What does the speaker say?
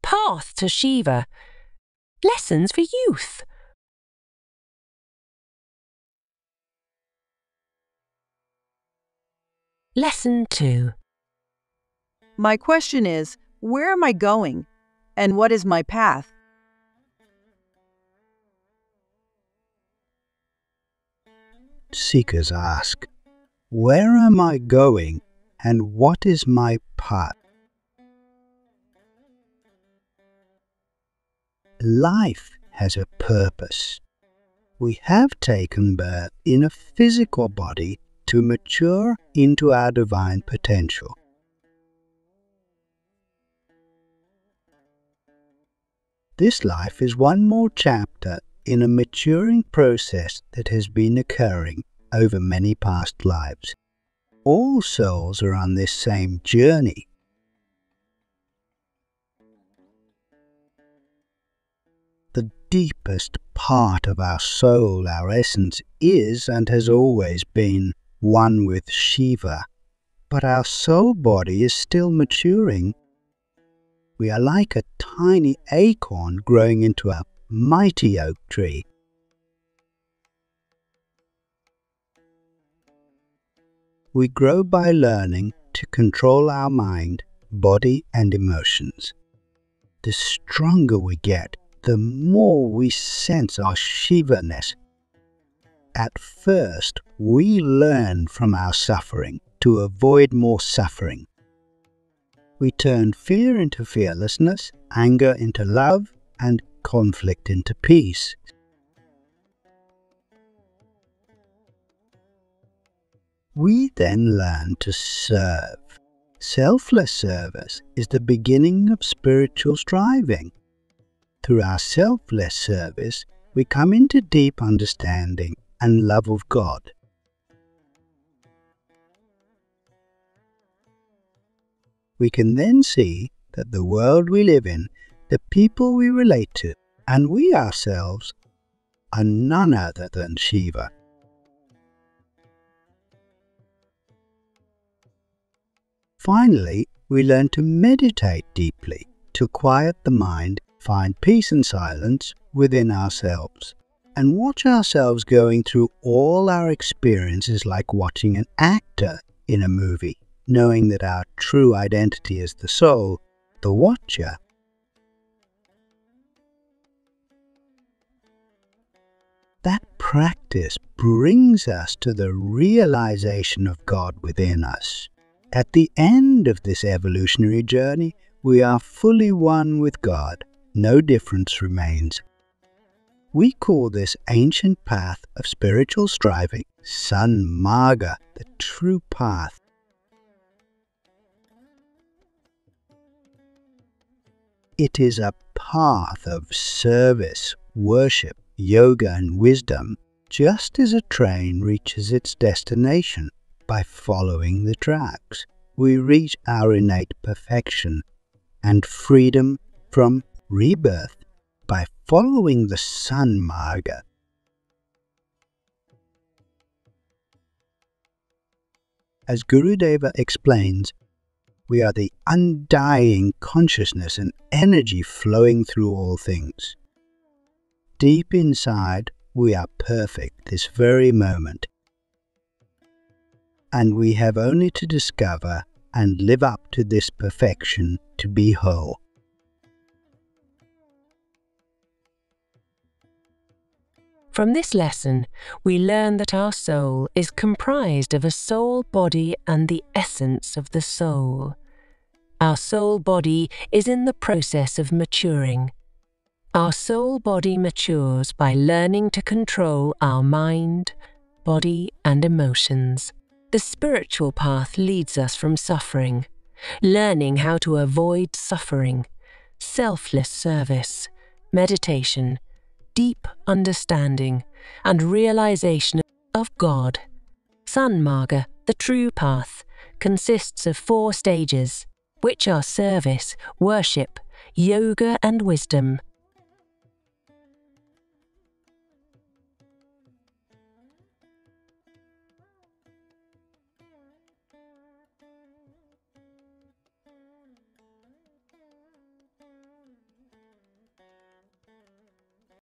Path to Shiva. Lessons for youth. Lesson 2. My question is, where am I going? And what is my path? Seekers ask, where am I going and what is my path? Life has a purpose. We have taken birth in a physical body to mature into our divine potential. This life is one more chapter in a maturing process that has been occurring over many past lives. All souls are on this same journey. The deepest part of our soul, our essence, is and has always been one with Shiva, but our soul body is still maturing. We are like a tiny acorn growing into a mighty oak tree. We grow by learning to control our mind, body, and emotions. The stronger we get, the more we sense our Shiva-ness. At first, we learn from our suffering to avoid more suffering. We turn fear into fearlessness, anger into love, and conflict into peace. We then learn to serve. Selfless service is the beginning of spiritual striving. Through our selfless service, we come into deep understanding and love of God. We can then see that the world we live in, the people we relate to, and we ourselves are none other than Shiva. Finally, we learn to meditate deeply, to quiet the mind, find peace and silence within ourselves, and watch ourselves going through all our experiences like watching an actor in a movie, knowing that our true identity is the soul, the watcher. That practice brings us to the realization of God within us. At the end of this evolutionary journey, we are fully one with God. No difference remains. We call this ancient path of spiritual striving Sanmarga, the true path. It is a path of service, worship, yoga and wisdom, just as a train reaches its destination. By following the tracks, we reach our innate perfection and freedom from rebirth by following the Sanmarga. As Gurudeva explains, we are the undying consciousness and energy flowing through all things. Deep inside, we are perfect this very moment. And we have only to discover and live up to this perfection to be whole. From this lesson, we learn that our soul is comprised of a soul body and the essence of the soul. Our soul body is in the process of maturing. Our soul body matures by learning to control our mind, body, and emotions. The spiritual path leads us from suffering, learning how to avoid suffering, selfless service, meditation, deep understanding, and realization of God. Sanmarga, the true path, consists of 4 stages, which are service, worship, yoga, and wisdom.